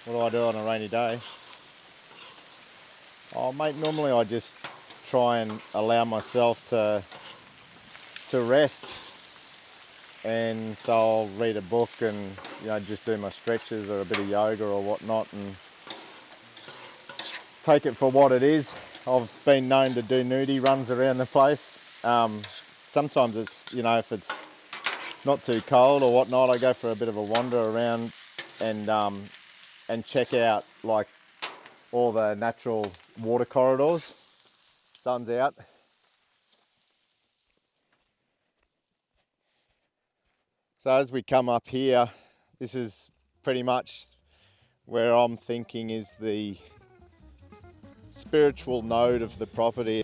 What do I do on a rainy day? Oh mate, normally I just try and allow myself to rest, and so I'll read a book and just do my stretches or a bit of yoga or whatnot and take it for what it is. I've been known to do nudie runs around the place. Sometimes it's, if it's not too cold or whatnot, I go for a bit of a wander around and check out like all the natural water corridors. Sun's out. So as we come up here, this is pretty much where I'm thinking is the spiritual node of the property.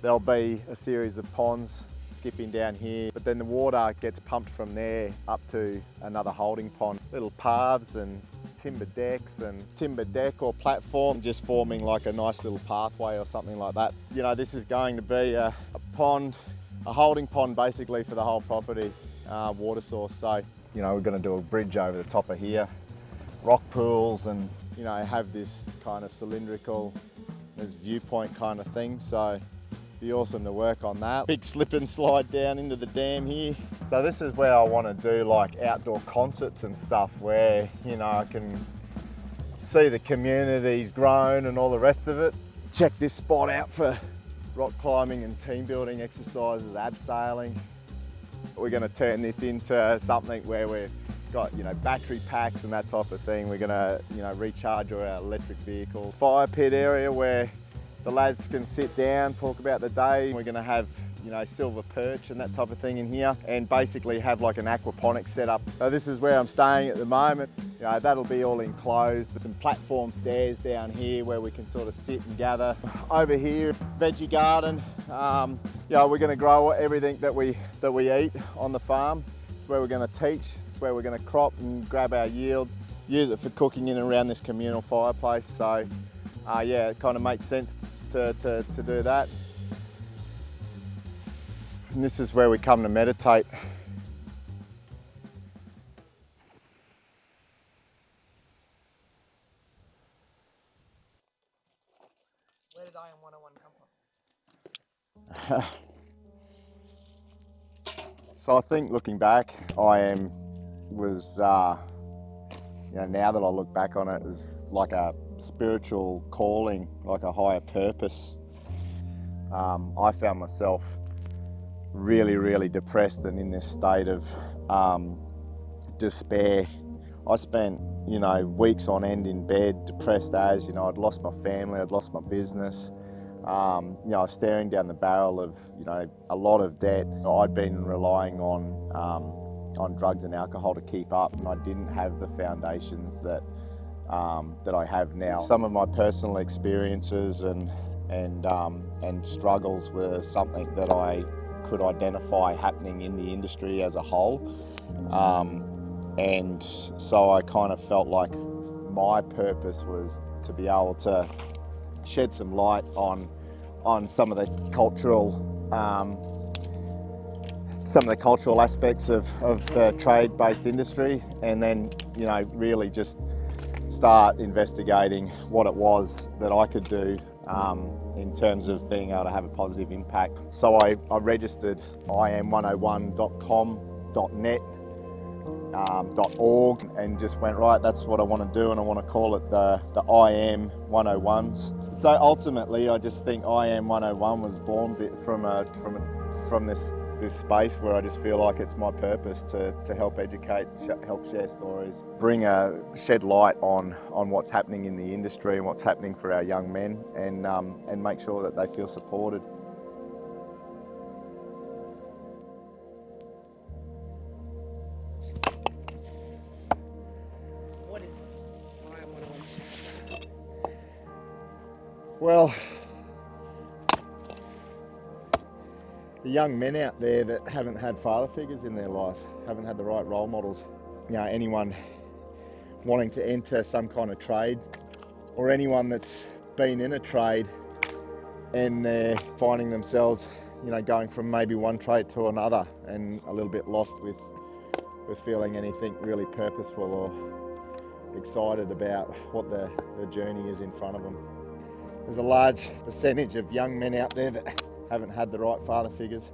There'll be a series of ponds skipping down here, but then the water gets pumped from there up to another holding pond. Little paths and timber decks and timber deck or platform just forming like a nice little pathway or something like that. This is going to be a pond, a holding pond basically for the whole property, water source. So, we're going to do a bridge over the top of here, rock pools, and have this kind of cylindrical, this viewpoint kind of thing. So be awesome to work on that. Big slip and slide down into the dam here. So this is where I want to do like outdoor concerts and stuff where, I can see the community's grown and all the rest of it. Check this spot out for rock climbing and team building exercises, abseiling. We're going to turn this into something where we've got, battery packs and that type of thing. We're going to, recharge our electric vehicles. Fire pit area where the lads can sit down, talk about the day. We're going to have, silver perch and that type of thing in here, and basically have like an aquaponics setup. So this is where I'm staying at the moment. That'll be all enclosed. Some platform stairs down here where we can sort of sit and gather. Over here, veggie garden. We're going to grow everything that we eat on the farm. It's where we're going to teach. It's where we're going to crop and grab our yield. Use it for cooking in and around this communal fireplace. So it kind of makes sense to do that. And this is where we come to meditate. Where did IAM 101 come from? So I think looking back, IAM was, now that I look back on it, was like a spiritual calling, like a higher purpose. I found myself really, really depressed and in this state of despair. I spent, weeks on end in bed, depressed as, I'd lost my family, I'd lost my business. I was staring down the barrel of, a lot of debt. I'd been relying on drugs and alcohol to keep up, and I didn't have the foundations that I have now. Some of my personal experiences and struggles were something that I could identify happening in the industry as a whole. And so I kind of felt like my purpose was to be able to shed some light on some of the cultural aspects of the trade-based industry, and then really just start investigating what it was that I could do in terms of being able to have a positive impact. So I registered iam101.com.net, .org, and just went, right, that's what I want to do, and I want to call it the IAM 101s. So ultimately I just think IAM 101 was born from this space where I just feel like it's my purpose to help educate, help share stories, shed light on what's happening in the industry and what's happening for our young men, and make sure that they feel supported. What is IAM 101? Well, the young men out there that haven't had father figures in their life, haven't had the right role models, anyone wanting to enter some kind of trade, or anyone that's been in a trade and they're finding themselves, going from maybe one trade to another and a little bit lost with feeling anything really purposeful excited about what the journey is in front of them. There's a large percentage of young men out there that haven't had the right father figures,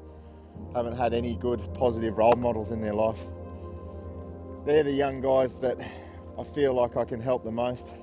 haven't had any good positive role models in their life. They're the young guys that I feel like I can help the most.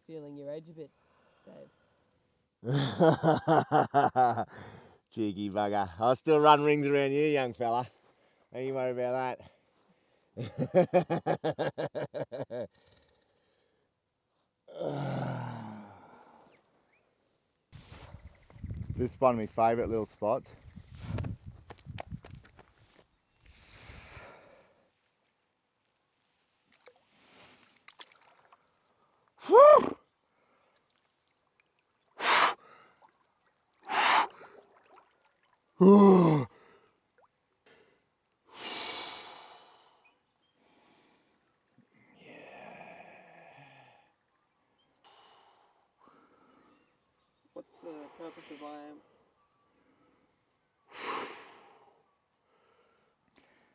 Feeling your age a bit, Dave. Cheeky bugger. I'll still run rings around you, young fella. Don't you worry about that. This is one of my favourite little spots. What's the purpose of IAM?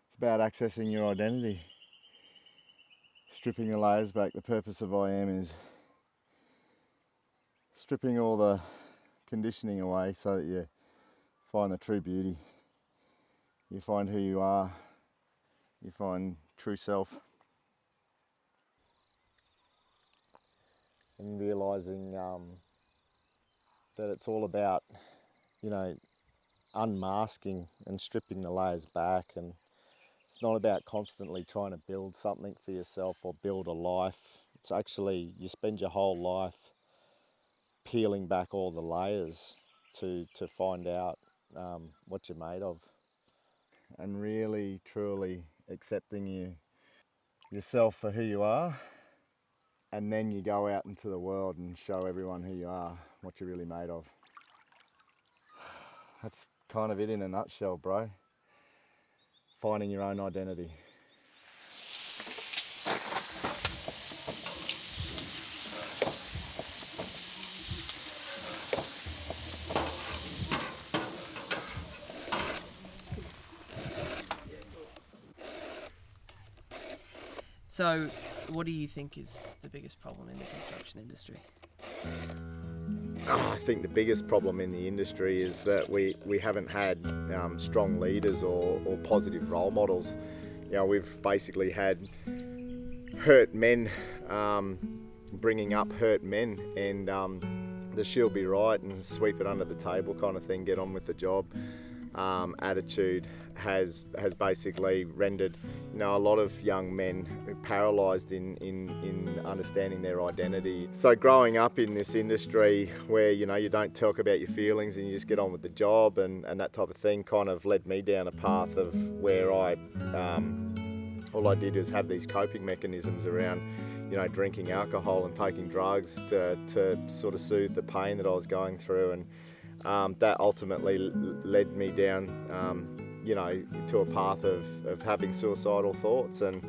It's about accessing your identity, stripping the layers back. The purpose of IAM is stripping all the conditioning away so that you find the true beauty. You find who you are, you find true self. And realising that it's all about, unmasking and stripping the layers back, and it's not about constantly trying to build something for yourself or build a life. It's actually, you spend your whole life peeling back all the layers to find out what you're made of, and really truly accepting yourself for who you are, and then you go out into the world and show everyone who you are, what you're really made of. That's kind of it in a nutshell, bro. Finding your own identity. So, what do you think is the biggest problem in the construction industry? I think the biggest problem in the industry is that we haven't had strong leaders or positive role models. We've basically had hurt men bringing up hurt men, and the she'll be right and sweep it under the table kind of thing, get on with the job attitude has basically rendered a lot of young men paralysed in understanding their identity. So growing up in this industry where you don't talk about your feelings and you just get on with the job and that type of thing kind of led me down a path of where all I did is have these coping mechanisms around drinking alcohol and taking drugs to sort of soothe the pain that I was going through, and that ultimately led me down to a path of having suicidal thoughts and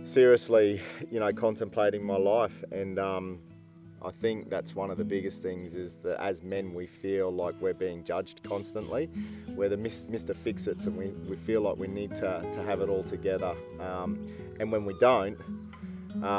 seriously contemplating my life. And I think that's one of the biggest things, is that as men we feel like we're being judged constantly. We're the Mr. Fix-Its, and we feel like we need to have it all together, and when we don't,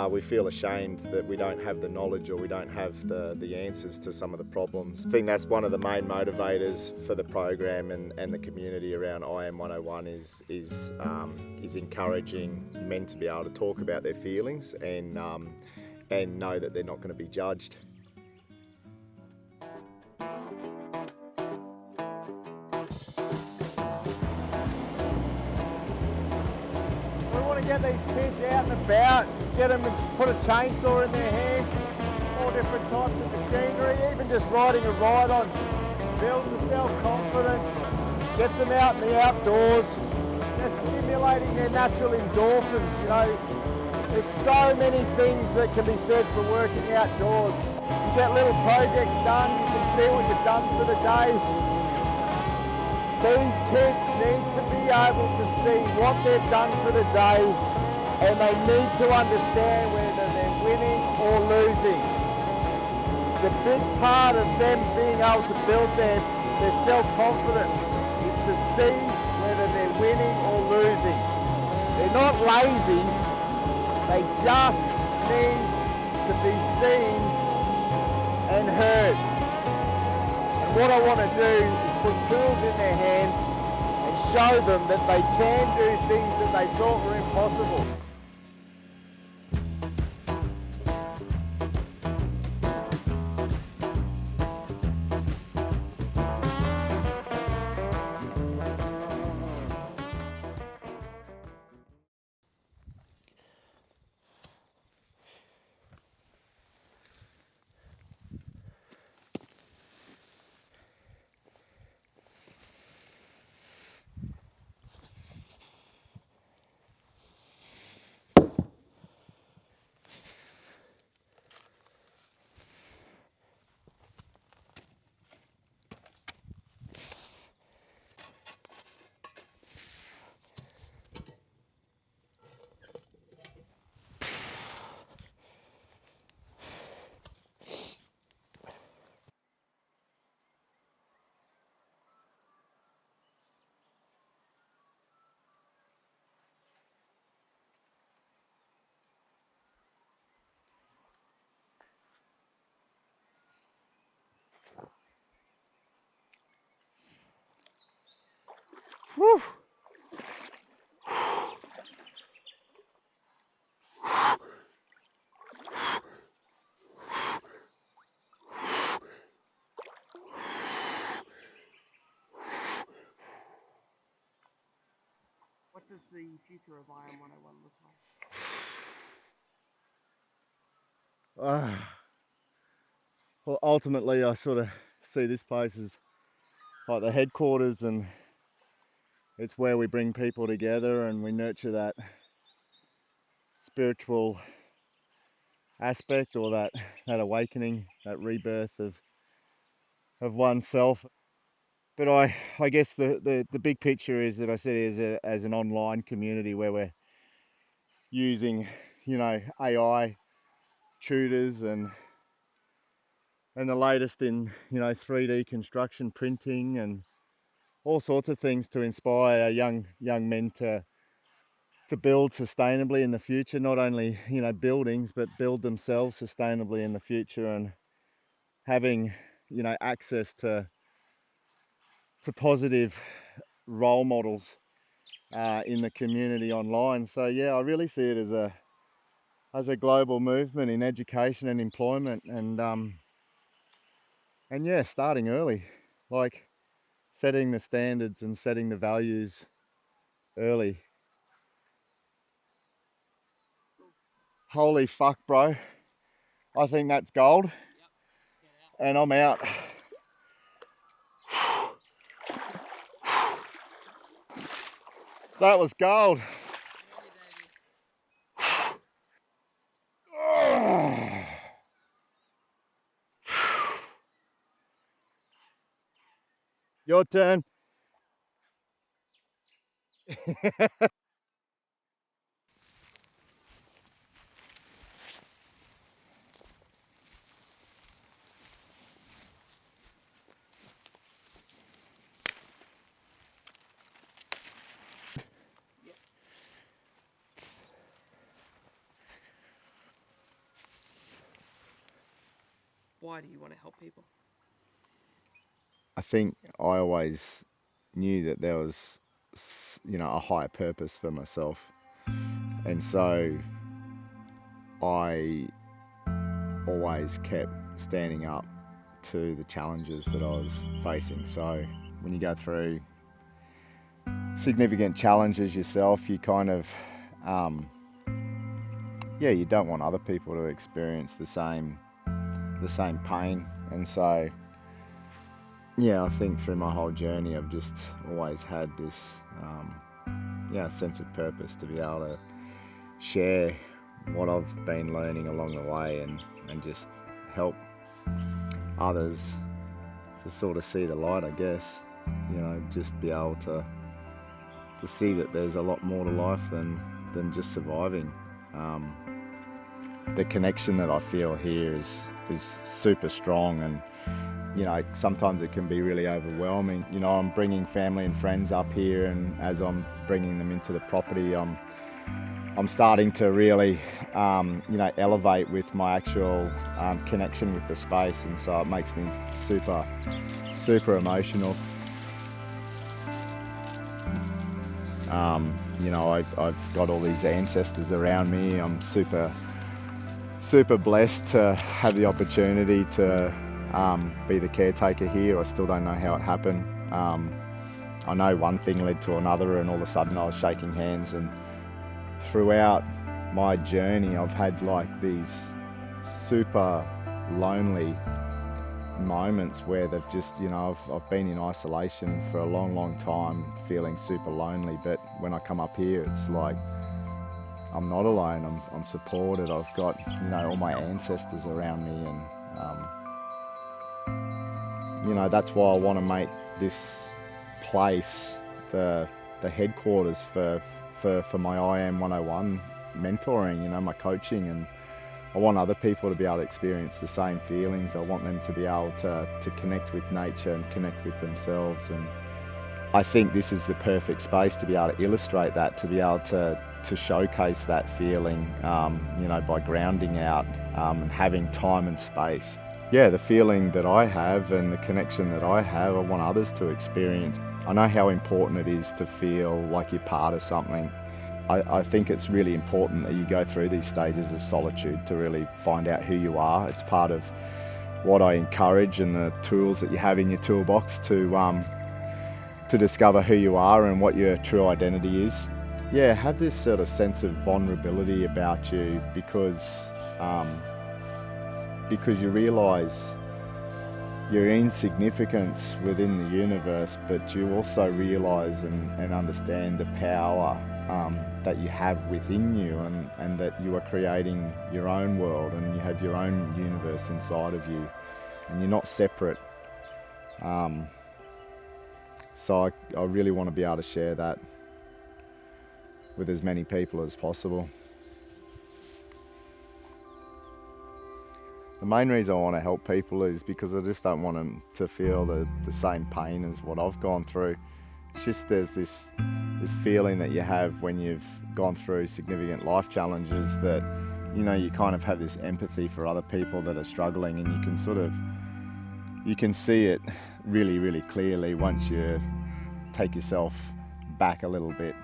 we feel ashamed that we don't have the knowledge or we don't have the answers to some of the problems. I think that's one of the main motivators for the program and the community around IAM 101 is encouraging men to be able to talk about their feelings and know that they're not going to be judged. We want to get these kids out and about, get them to put a chainsaw in their hands, all different types of machinery, even just riding a ride on builds the self-confidence, gets them out in the outdoors, just stimulating their natural endorphins, you know. There's so many things that can be said for working outdoors. You get little projects done, you can see what you've done for the day. These kids need to be able to see what they've done for the day, and they need to understand whether they're winning or losing. It's a big part of them being able to build their self-confidence is to see whether they're winning or losing. They're not lazy, they just need to be seen and heard. And what I want to do is put tools in their hands and show them that they can do things that they thought were impossible. Whew. What does the future of IAM 101 look like? Well, ultimately, I sort of see this place as like the headquarters, and it's where we bring people together and we nurture that spiritual aspect or that awakening, that rebirth of oneself. But I guess the big picture is that I see it as an online community where we're using, you know, AI tutors and the latest in, you know, 3D construction printing and all sorts of things to inspire young men to build sustainably in the future. Not only, you know, buildings, but build themselves sustainably in the future, and having, you know, access to positive role models in the community online. So yeah, I really see it as a global movement in education and employment, and yeah, starting early, like setting the standards and setting the values early. Holy fuck, bro. I think that's gold. And I'm out. That was gold. Your turn. Why do you want to help people? I think I always knew that there was, a higher purpose for myself. And so I always kept standing up to the challenges that I was facing. So when you go through significant challenges yourself, you kind of, you don't want other people to experience the same pain. And so, I think through my whole journey, I've just always had this, sense of purpose to be able to share what I've been learning along the way and just help others to sort of see the light, I guess. Just be able to see that there's a lot more to life than just surviving. The connection that I feel here is super strong, and sometimes it can be really overwhelming. I'm bringing family and friends up here, and as I'm bringing them into the property, I'm starting to really elevate with my actual connection with the space, and so it makes me super emotional. I've got all these ancestors around me. I'm super blessed to have the opportunity to be the caretaker here. I still don't know how it happened. I know one thing led to another, and all of a sudden I was shaking hands, and throughout my journey I've had like these super lonely moments where they've just, I've been in isolation for a long time, feeling super lonely, but when I come up here it's like I'm not alone. I'm supported. I've got all my ancestors around me, and that's why I want to make this place the headquarters for my IAM 101 mentoring, my coaching, and I want other people to be able to experience the same feelings. I want them to be able to connect with nature and connect with themselves, and I think this is the perfect space to be able to illustrate that, to be able to showcase that feeling, by grounding out and having time and space. Yeah, the feeling that I have and the connection that I have, I want others to experience. I know how important it is to feel like you're part of something. I think it's really important that you go through these stages of solitude to really find out who you are. It's part of what I encourage, and the tools that you have in your toolbox to discover who you are and what your true identity is. Yeah, have this sort of sense of vulnerability about you, because you realise your insignificance within the universe, but you also realise and understand the power that you have within you, and that you are creating your own world, and you have your own universe inside of you, and you're not separate. So I really want to be able to share that with as many people as possible. The main reason I want to help people is because I just don't want them to feel the same pain as what I've gone through. It's just there's this feeling that you have when you've gone through significant life challenges, that you kind of have this empathy for other people that are struggling, and you can see it really clearly once you take yourself back a little bit.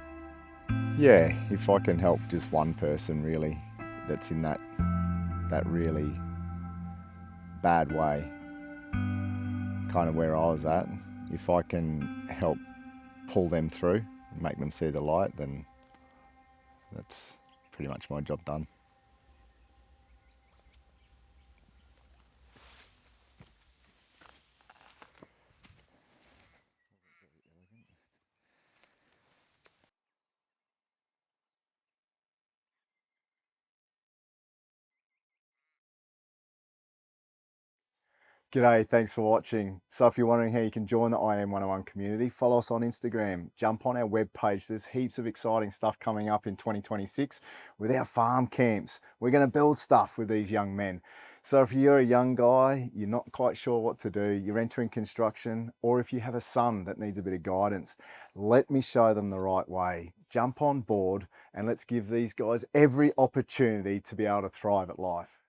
Yeah, if I can help just one person really that's in that really bad way, kind of where I was at, if I can help pull them through and make them see the light, then that's pretty much my job done. G'day, thanks for watching. So if you're wondering how you can join the IAM 101 community, follow us on Instagram, jump on our webpage. There's heaps of exciting stuff coming up in 2026 with our farm camps. We're going to build stuff with these young men. So if you're a young guy, you're not quite sure what to do, you're entering construction, or if you have a son that needs a bit of guidance, let me show them the right way. Jump on board and let's give these guys every opportunity to be able to thrive at life.